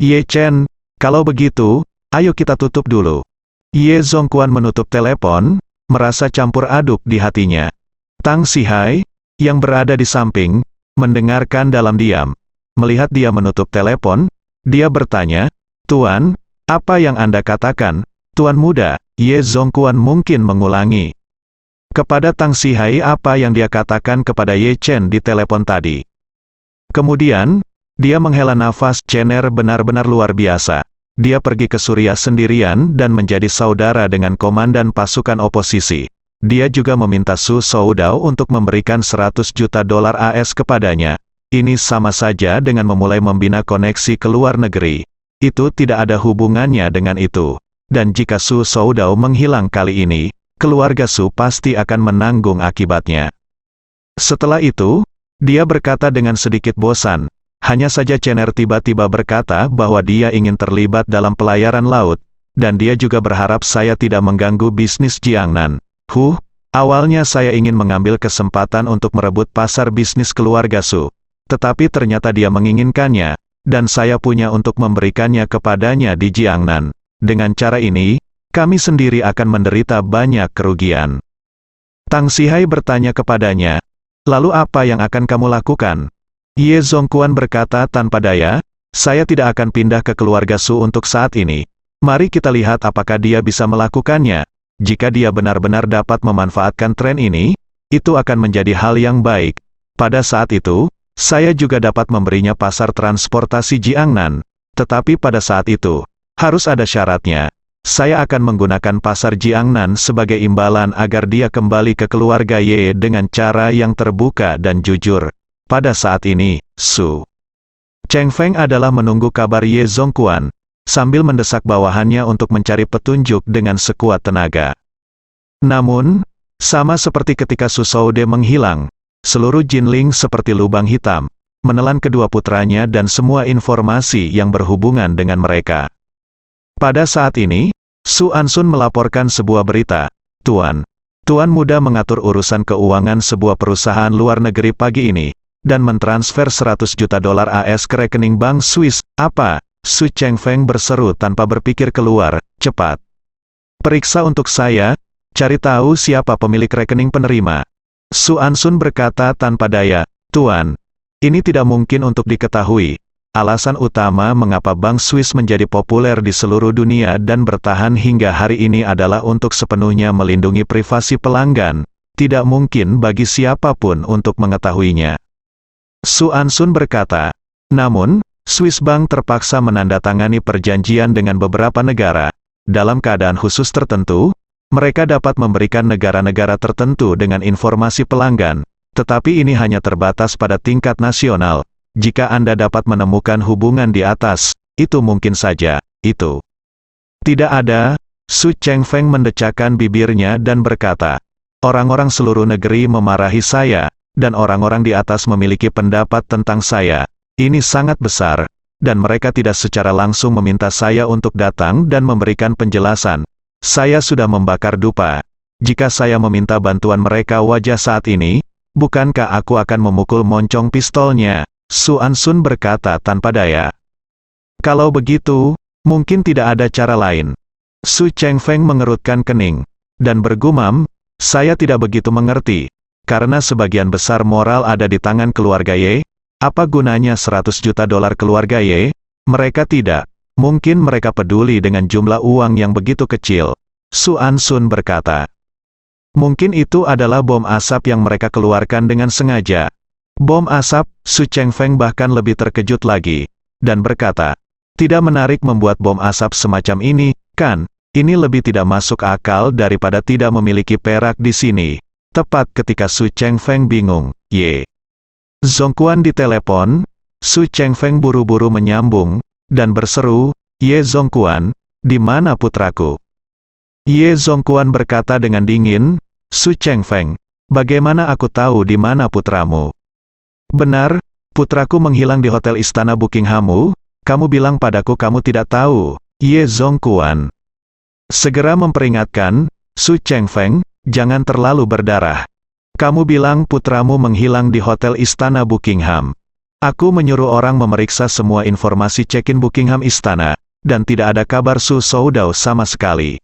Ye Chen, kalau begitu, ayo kita tutup dulu. Ye Zongquan menutup telepon, merasa campur aduk di hatinya. Tang Sihai, yang berada di samping, mendengarkan dalam diam. Melihat dia menutup telepon, dia bertanya, "Tuan, apa yang Anda katakan, Tuan Muda?" Ye Zongquan mungkin mengulangi kepada Tang Sihai apa yang dia katakan kepada Ye Chen di telepon tadi. Kemudian, dia menghela nafas. Jenner benar-benar luar biasa. Dia pergi ke Suriah sendirian dan menjadi saudara dengan komandan pasukan oposisi. Dia juga meminta Su Soudao untuk memberikan 100 juta dolar AS kepadanya. Ini sama saja dengan memulai membina koneksi ke luar negeri. Itu tidak ada hubungannya dengan itu. Dan jika Su Soudao menghilang kali ini, keluarga Su pasti akan menanggung akibatnya. Setelah itu, dia berkata dengan sedikit bosan. Hanya saja Jenner tiba-tiba berkata bahwa dia ingin terlibat dalam pelayaran laut, dan dia juga berharap saya tidak mengganggu bisnis Jiangnan. Awalnya saya ingin mengambil kesempatan untuk merebut pasar bisnis keluarga Su. Tetapi ternyata dia menginginkannya, dan saya punya untuk memberikannya kepadanya di Jiangnan. Dengan cara ini, kami sendiri akan menderita banyak kerugian. Tang Sihai bertanya kepadanya, "Lalu apa yang akan kamu lakukan?" Ye Zongquan berkata tanpa daya, "Saya tidak akan pindah ke keluarga Su untuk saat ini. Mari kita lihat apakah dia bisa melakukannya. Jika dia benar-benar dapat memanfaatkan tren ini, itu akan menjadi hal yang baik. Pada saat itu, saya juga dapat memberinya pasar transportasi Jiangnan. Tetapi pada saat itu, harus ada syaratnya. Saya akan menggunakan pasar Jiangnan sebagai imbalan agar dia kembali ke keluarga Ye dengan cara yang terbuka dan jujur." Pada saat ini, Su Chengfeng adalah menunggu kabar Ye Zongquan, sambil mendesak bawahannya untuk mencari petunjuk dengan sekuat tenaga. Namun, sama seperti ketika Su Soude menghilang, seluruh Jinling seperti lubang hitam, menelan kedua putranya dan semua informasi yang berhubungan dengan mereka. Pada saat ini, Su Ansun melaporkan sebuah berita, "Tuan Muda mengatur urusan keuangan sebuah perusahaan luar negeri pagi ini, dan mentransfer 100 juta dolar AS ke rekening bank Swiss." "Apa?" Su Chengfeng berseru tanpa berpikir keluar, "Cepat. Periksa untuk saya, cari tahu siapa pemilik rekening penerima." Su Ansun berkata tanpa daya, "Tuan, ini tidak mungkin untuk diketahui. Alasan utama mengapa bank Swiss menjadi populer di seluruh dunia dan bertahan hingga hari ini adalah untuk sepenuhnya melindungi privasi pelanggan. Tidak mungkin bagi siapapun untuk mengetahuinya." Su Ansun berkata, "Namun, Swiss Bank terpaksa menandatangani perjanjian dengan beberapa negara. Dalam keadaan khusus tertentu, mereka dapat memberikan negara-negara tertentu dengan informasi pelanggan, tetapi ini hanya terbatas pada tingkat nasional. Jika Anda dapat menemukan hubungan di atas, itu mungkin saja, itu." "Tidak ada." Su Chengfeng mendecakkan bibirnya dan berkata, "Orang-orang seluruh negeri memarahi saya, dan orang-orang di atas memiliki pendapat tentang saya. Ini sangat besar, dan mereka tidak secara langsung meminta saya untuk datang dan memberikan penjelasan. Saya sudah membakar dupa. Jika saya meminta bantuan mereka wajah saat ini, bukankah aku akan memukul moncong pistolnya?" Su Ansun berkata tanpa daya. "Kalau begitu, mungkin tidak ada cara lain." Su Chengfeng mengerutkan kening, dan bergumam, "Saya tidak begitu mengerti. Karena sebagian besar moral ada di tangan keluarga Ye, apa gunanya 100 juta dolar keluarga Ye? Mereka tidak. Mungkin mereka peduli dengan jumlah uang yang begitu kecil." Su Ansun berkata, "Mungkin itu adalah bom asap yang mereka keluarkan dengan sengaja." "Bom asap?" Su Chengfeng bahkan lebih terkejut lagi, dan berkata, "Tidak menarik membuat bom asap semacam ini, kan? Ini lebih tidak masuk akal daripada tidak memiliki perak di sini." Tepat ketika Su Chengfeng bingung, Ye Zongquan ditelepon. Su Chengfeng buru-buru menyambung, dan berseru, "Ye Zongquan, di mana putraku?" Ye Zongquan berkata dengan dingin, "Su Chengfeng, bagaimana aku tahu di mana putramu?" "Benar, putraku menghilang di hotel istana Buckinghammu. Kamu bilang padaku kamu tidak tahu." Ye Zongquan segera memperingatkan, "Su Chengfeng, jangan terlalu berdarah. Kamu bilang putramu menghilang di hotel istana Buckingham. Aku menyuruh orang memeriksa semua informasi check-in Buckingham istana, dan tidak ada kabar Su Soudao sama sekali.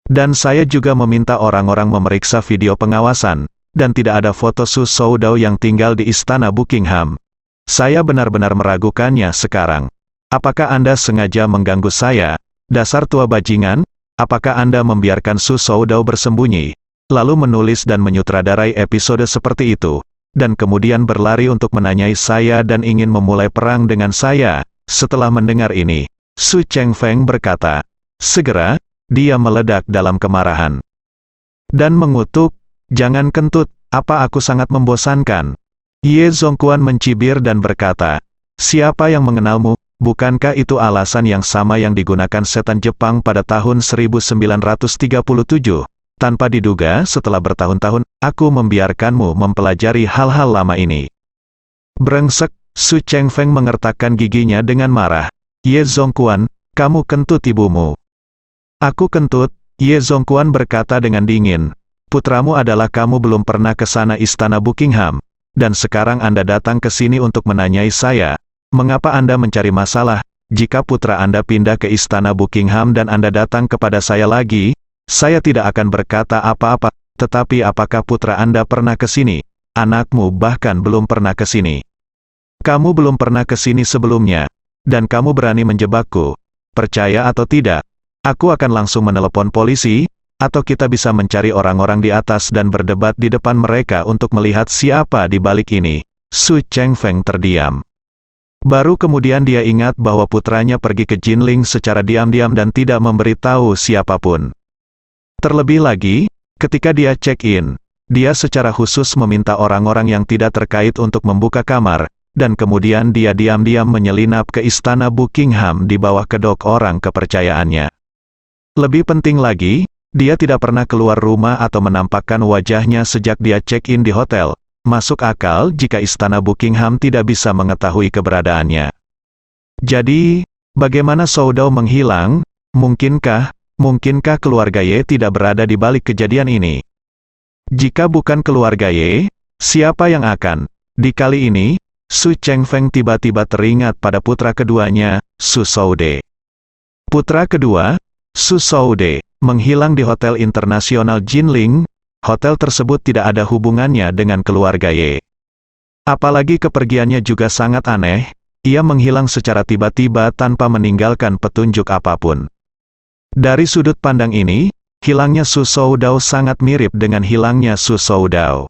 Dan saya juga meminta orang-orang memeriksa video pengawasan, dan tidak ada foto Su Soudao yang tinggal di Istana Buckingham. Saya benar-benar meragukannya sekarang. Apakah Anda sengaja mengganggu saya? Dasar tua bajingan, apakah Anda membiarkan Su Soudao bersembunyi, lalu menulis dan menyutradarai episode seperti itu, dan kemudian berlari untuk menanyai saya dan ingin memulai perang dengan saya? Setelah mendengar ini, Su Chengfeng berkata, segera, dia meledak dalam kemarahan. Dan mengutuk, jangan kentut, apa aku sangat membosankan. Ye Zongquan mencibir dan berkata, siapa yang mengenalmu, bukankah itu alasan yang sama yang digunakan setan Jepang pada tahun 1937? Tanpa diduga setelah bertahun-tahun, aku membiarkanmu mempelajari hal-hal lama ini. Brengsek, Su Chengfeng mengertakkan giginya dengan marah. Ye Zongquan, kamu kentut ibumu. Aku kentut, Ye Zongquan berkata dengan dingin. Putramu adalah kamu belum pernah ke sana Istana Buckingham, dan sekarang Anda datang ke sini untuk menanyai saya. Mengapa Anda mencari masalah? Jika putra Anda pindah ke Istana Buckingham dan Anda datang kepada saya lagi, saya tidak akan berkata apa-apa. Tetapi apakah putra Anda pernah ke sini? Anakmu bahkan belum pernah ke sini. Kamu belum pernah ke sini sebelumnya, dan kamu berani menjebakku. Percaya atau tidak, aku akan langsung menelepon polisi, atau kita bisa mencari orang-orang di atas dan berdebat di depan mereka untuk melihat siapa di balik ini. Su Chengfeng terdiam. Baru kemudian dia ingat bahwa putranya pergi ke Jinling secara diam-diam dan tidak memberitahu siapapun. Terlebih lagi, ketika dia check-in, dia secara khusus meminta orang-orang yang tidak terkait untuk membuka kamar, dan kemudian dia diam-diam menyelinap ke Istana Buckingham di bawah kedok orang kepercayaannya. Lebih penting lagi, dia tidak pernah keluar rumah atau menampakkan wajahnya sejak dia check-in di hotel. Masuk akal jika Istana Buckingham tidak bisa mengetahui keberadaannya. Jadi, bagaimana Soudao menghilang? Mungkinkah keluarga Ye tidak berada di balik kejadian ini? Jika bukan keluarga Ye, siapa yang akan? Di kali ini, Su Chengfeng tiba-tiba teringat pada putra keduanya, Su Soude. Putra kedua, Su Soude, menghilang di Hotel Internasional Jinling. Hotel tersebut tidak ada hubungannya dengan keluarga Ye. Apalagi kepergiannya juga sangat aneh, ia menghilang secara tiba-tiba tanpa meninggalkan petunjuk apapun. Dari sudut pandang ini, hilangnya Su Soudao sangat mirip dengan hilangnya Su Soudao.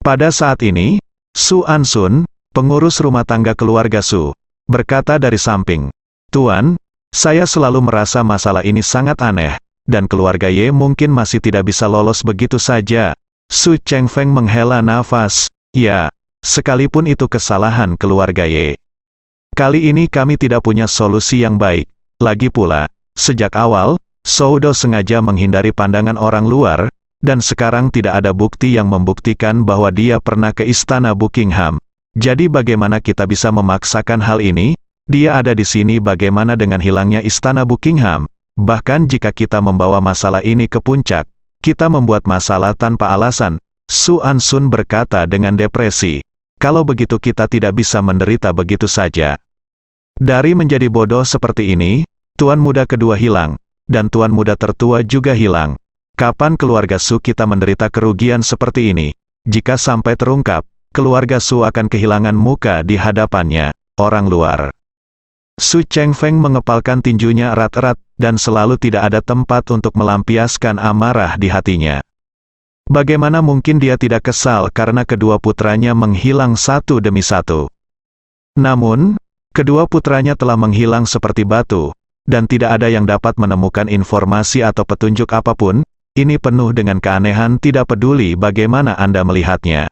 Pada saat ini, Su Ansun, pengurus rumah tangga keluarga Su, berkata dari samping, Tuan, saya selalu merasa masalah ini sangat aneh, dan keluarga Ye mungkin masih tidak bisa lolos begitu saja. Su Chengfeng menghela nafas, ya, sekalipun itu kesalahan keluarga Ye. Kali ini kami tidak punya solusi yang baik. Lagi pula, sejak awal, Soudao sengaja menghindari pandangan orang luar, dan sekarang tidak ada bukti yang membuktikan bahwa dia pernah ke Istana Buckingham. Jadi bagaimana kita bisa memaksakan hal ini? Dia ada di sini, bagaimana dengan hilangnya Istana Buckingham? Bahkan jika kita membawa masalah ini ke puncak, kita membuat masalah tanpa alasan. Su Ansun berkata dengan depresi. Kalau begitu kita tidak bisa menderita begitu saja. Dari menjadi bodoh seperti ini, tuan muda kedua hilang, dan tuan muda tertua juga hilang. Kapan keluarga Su kita menderita kerugian seperti ini? Jika sampai terungkap, keluarga Su akan kehilangan muka di hadapannya, orang luar. Su Chengfeng mengepalkan tinjunya erat-erat, dan selalu tidak ada tempat untuk melampiaskan amarah di hatinya. Bagaimana mungkin dia tidak kesal karena kedua putranya menghilang satu demi satu? Namun, kedua putranya telah menghilang seperti batu, dan tidak ada yang dapat menemukan informasi atau petunjuk apapun. Ini penuh dengan keanehan, tidak peduli bagaimana Anda melihatnya.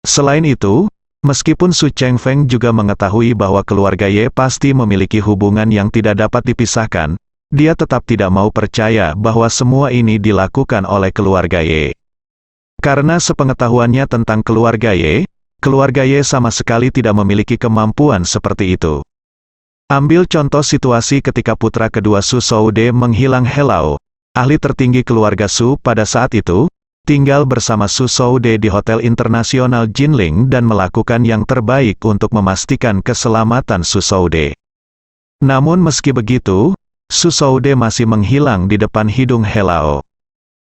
Selain itu, meskipun Su Chengfeng juga mengetahui bahwa keluarga Ye pasti memiliki hubungan yang tidak dapat dipisahkan, dia tetap tidak mau percaya bahwa semua ini dilakukan oleh keluarga Ye. Karena sepengetahuannya tentang keluarga Ye sama sekali tidak memiliki kemampuan seperti itu. Ambil contoh situasi ketika putra kedua Su Soude menghilang. Ahli tertinggi keluarga Su pada saat itu, tinggal bersama Su Soude di Hotel Internasional Jinling dan melakukan yang terbaik untuk memastikan keselamatan Su Soude. Namun meski begitu, Su Soude masih menghilang di depan hidung Helao.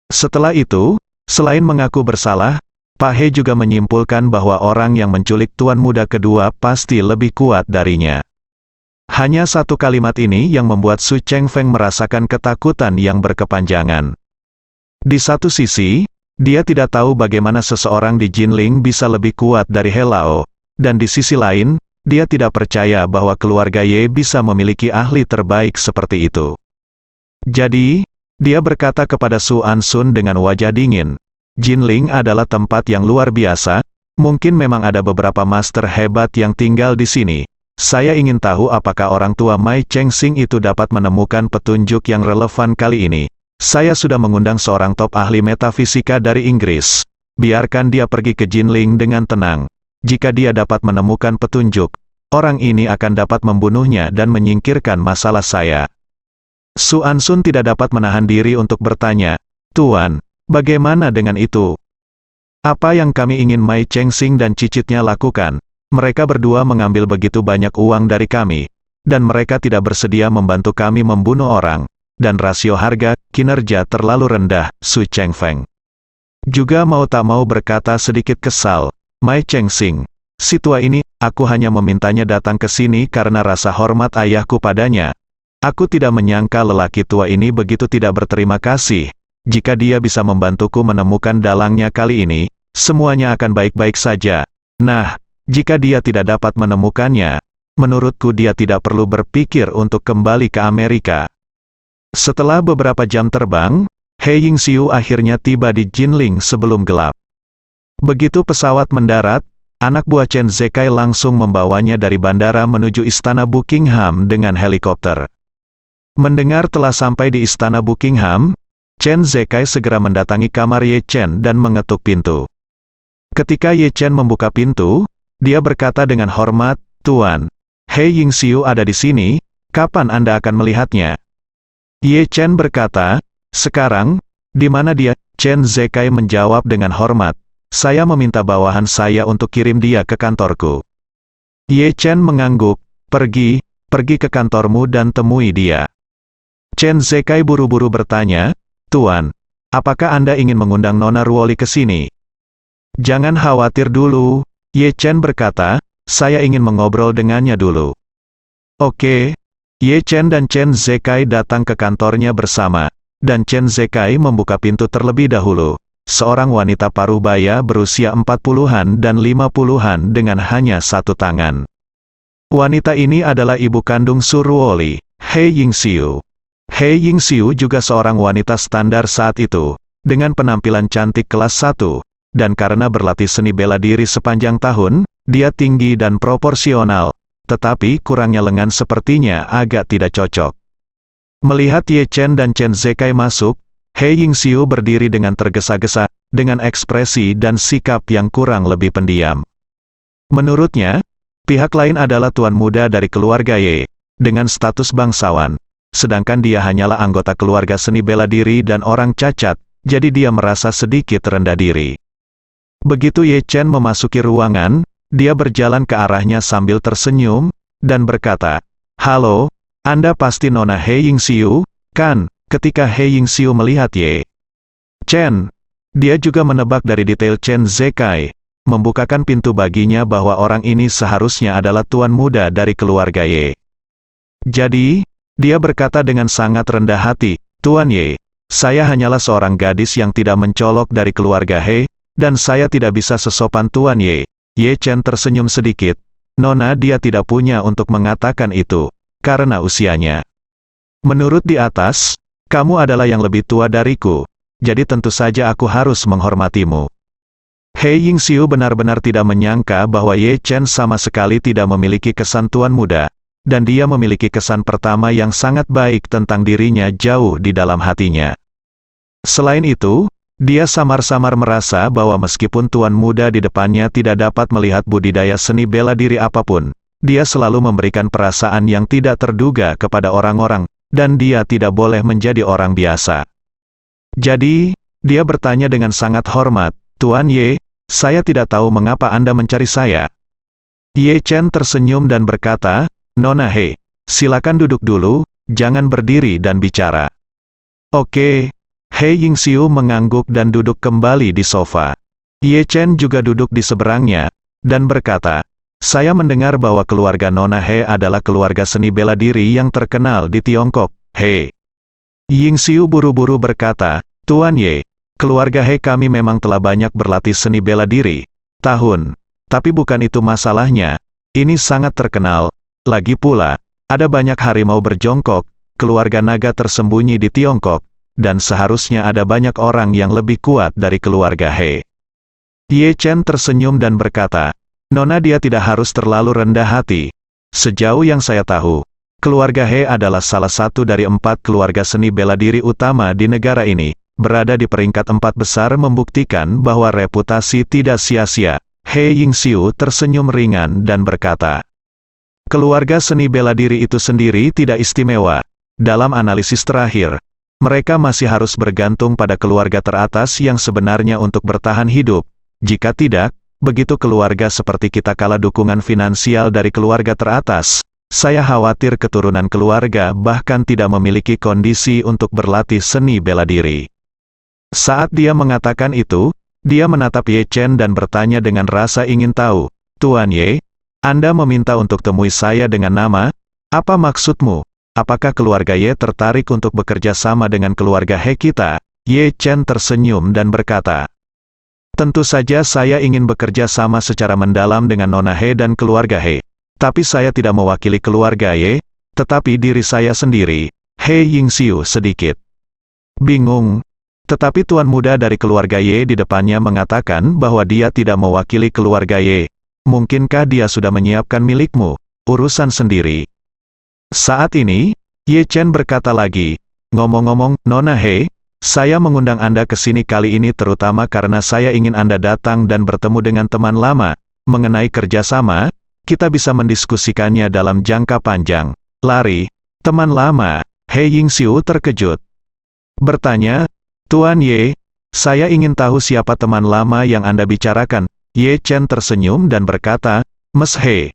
Setelah itu, Selain mengaku bersalah, Pak He juga menyimpulkan bahwa orang yang menculik tuan muda kedua pasti lebih kuat darinya. Hanya satu kalimat ini yang membuat Su Chengfeng merasakan ketakutan yang berkepanjangan. Di satu sisi, dia tidak tahu bagaimana seseorang di Jinling bisa lebih kuat dari He Lao, dan di sisi lain, dia tidak percaya bahwa keluarga Ye bisa memiliki ahli terbaik seperti itu. Jadi, dia berkata kepada Su Ansun dengan wajah dingin, Jinling adalah tempat yang luar biasa, mungkin memang ada beberapa master hebat yang tinggal di sini. Saya ingin tahu apakah orang tua Mai Chengxing itu dapat menemukan petunjuk yang relevan kali ini. Saya sudah mengundang seorang top ahli metafisika dari Inggris. Biarkan dia pergi ke Jinling dengan tenang. Jika dia dapat menemukan petunjuk, orang ini akan dapat membunuhnya dan menyingkirkan masalah saya. Su Ansun tidak dapat menahan diri untuk bertanya, Tuan, bagaimana dengan itu? Apa yang kami ingin Mai Chengxing dan cicitnya lakukan? Mereka berdua mengambil begitu banyak uang dari kami, dan mereka tidak bersedia membantu kami membunuh orang, dan rasio harga, kinerja terlalu rendah, Su Chengfeng. Juga mau tak mau berkata sedikit kesal, Mai Chengxing, si tua ini, aku hanya memintanya datang ke sini karena rasa hormat ayahku padanya. Aku tidak menyangka lelaki tua ini begitu tidak berterima kasih. Jika dia bisa membantuku menemukan dalangnya kali ini, semuanya akan baik-baik saja. Nah, jika dia tidak dapat menemukannya, menurutku dia tidak perlu berpikir untuk kembali ke Amerika. Setelah beberapa jam terbang, He Yingxiu akhirnya tiba di Jinling sebelum gelap. Begitu pesawat mendarat, anak buah Chen Zekai langsung membawanya dari bandara menuju istana Buckingham dengan helikopter. Mendengar telah sampai di istana Buckingham, Chen Zekai segera mendatangi kamar Ye Chen dan mengetuk pintu. Ketika Ye Chen membuka pintu, dia berkata dengan hormat, Tuan, He Yingxiu ada di sini, kapan Anda akan melihatnya? Ye Chen berkata, sekarang, di mana dia? Chen Zekai menjawab dengan hormat, saya meminta bawahan saya untuk kirim dia ke kantorku. Ye Chen mengangguk, pergi ke kantormu dan temui dia. Chen Zekai buru-buru bertanya, Tuan, apakah Anda ingin mengundang Nona Ruoli ke sini? Jangan khawatir dulu, Ye Chen berkata, saya ingin mengobrol dengannya dulu. Oke. Ye Chen dan Chen Zekai datang ke kantornya bersama, dan Chen Zekai membuka pintu terlebih dahulu. Seorang wanita parubaya berusia 40-an dan 50-an dengan hanya satu tangan. Wanita ini adalah ibu kandung Su Ruoli, He Yingxiu. He Yingxiu juga seorang wanita standar saat itu, dengan penampilan cantik kelas 1, dan karena berlatih seni bela diri sepanjang tahun, dia tinggi dan proporsional, tetapi kurangnya lengan sepertinya agak tidak cocok. Melihat Ye Chen dan Chen Zekai masuk, He Yingxiu berdiri dengan tergesa-gesa, dengan ekspresi dan sikap yang kurang lebih pendiam. Menurutnya, pihak lain adalah tuan muda dari keluarga Ye, dengan status bangsawan. Sedangkan dia hanyalah anggota keluarga seni bela diri dan orang cacat, jadi dia merasa sedikit rendah diri. Begitu Ye Chen memasuki ruangan, dia berjalan ke arahnya sambil tersenyum, dan berkata, Halo, Anda pasti Nona He Yingxiu, kan? Ketika He Yingxiu melihat Ye Chen, dia juga menebak dari detail Chen Zekai, membukakan pintu baginya bahwa orang ini seharusnya adalah tuan muda dari keluarga Ye. Jadi, dia berkata dengan sangat rendah hati, Tuan Ye, saya hanyalah seorang gadis yang tidak mencolok dari keluarga He, dan saya tidak bisa sesopan Tuan Ye. Ye Chen tersenyum sedikit, Nona dia tidak punya untuk mengatakan itu, karena usianya. Menurut di atas, kamu adalah yang lebih tua dariku, jadi tentu saja aku harus menghormatimu. He Yingxiu benar-benar tidak menyangka bahwa Ye Chen sama sekali tidak memiliki kesan tuan muda, dan dia memiliki kesan pertama yang sangat baik tentang dirinya jauh di dalam hatinya. Selain itu, dia samar-samar merasa bahwa meskipun tuan muda di depannya tidak dapat melihat budidaya seni bela diri apapun, dia selalu memberikan perasaan yang tidak terduga kepada orang-orang, dan dia tidak boleh menjadi orang biasa. Jadi, dia bertanya dengan sangat hormat, Tuan Ye, saya tidak tahu mengapa Anda mencari saya. Ye Chen tersenyum dan berkata, Nona He, silakan duduk dulu, jangan berdiri dan bicara. Oke. He Yingxiu mengangguk dan duduk kembali di sofa. Ye Chen juga duduk di seberangnya, dan berkata, "Saya mendengar bahwa keluarga Nona He adalah keluarga seni bela diri yang terkenal di Tiongkok, He." Yingxiu buru-buru berkata, "Tuan Ye, keluarga He kami memang telah banyak berlatih seni bela diri. Tahun. Tapi bukan itu masalahnya. Ini sangat terkenal. Lagi pula, ada banyak harimau berjongkok, keluarga naga tersembunyi di Tiongkok, dan seharusnya ada banyak orang yang lebih kuat dari keluarga He." Ye Chen tersenyum dan berkata, "Nona dia tidak harus terlalu rendah hati. Sejauh yang saya tahu, keluarga He adalah salah satu dari 4 keluarga seni bela diri utama di negara ini, berada di peringkat 4 besar membuktikan bahwa reputasi tidak sia-sia." He Yingxiu tersenyum ringan dan berkata, "Keluarga seni bela diri itu sendiri tidak istimewa. Dalam analisis terakhir, mereka masih harus bergantung pada keluarga teratas yang sebenarnya untuk bertahan hidup. Jika tidak, begitu keluarga seperti kita kalah dukungan finansial dari keluarga teratas, saya khawatir keturunan keluarga bahkan tidak memiliki kondisi untuk berlatih seni bela diri." Saat dia mengatakan itu, dia menatap Ye Chen dan bertanya dengan rasa ingin tahu, "Tuan Ye, Anda meminta untuk temui saya dengan nama? Apa maksudmu? Apakah keluarga Ye tertarik untuk bekerja sama dengan keluarga He kita?" Ye Chen tersenyum dan berkata, "Tentu saja saya ingin bekerja sama secara mendalam dengan Nona He dan keluarga He. Tapi saya tidak mewakili keluarga Ye, tetapi diri saya sendiri." He Yingxiu sedikit bingung. Tetapi tuan muda dari keluarga Ye di depannya mengatakan bahwa dia tidak mewakili keluarga Ye. Mungkinkah dia sudah menyiapkan milikmu? Urusan sendiri. Saat ini, Ye Chen berkata lagi, "Ngomong-ngomong, Nona He, saya mengundang Anda ke sini kali ini terutama karena saya ingin Anda datang dan bertemu dengan teman lama. Mengenai kerjasama, kita bisa mendiskusikannya dalam jangka panjang." "Lari, teman lama?" He Yingxiu terkejut. Bertanya, "Tuan Ye, saya ingin tahu siapa teman lama yang Anda bicarakan." Ye Chen tersenyum dan berkata, "Mas He,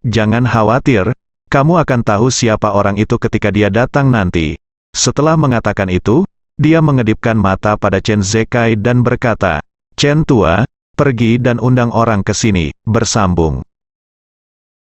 jangan khawatir. Kamu akan tahu siapa orang itu ketika dia datang nanti." Setelah mengatakan itu, dia mengedipkan mata pada Chen Zekai dan berkata, "Chen tua, pergi dan undang orang ke sini." Bersambung.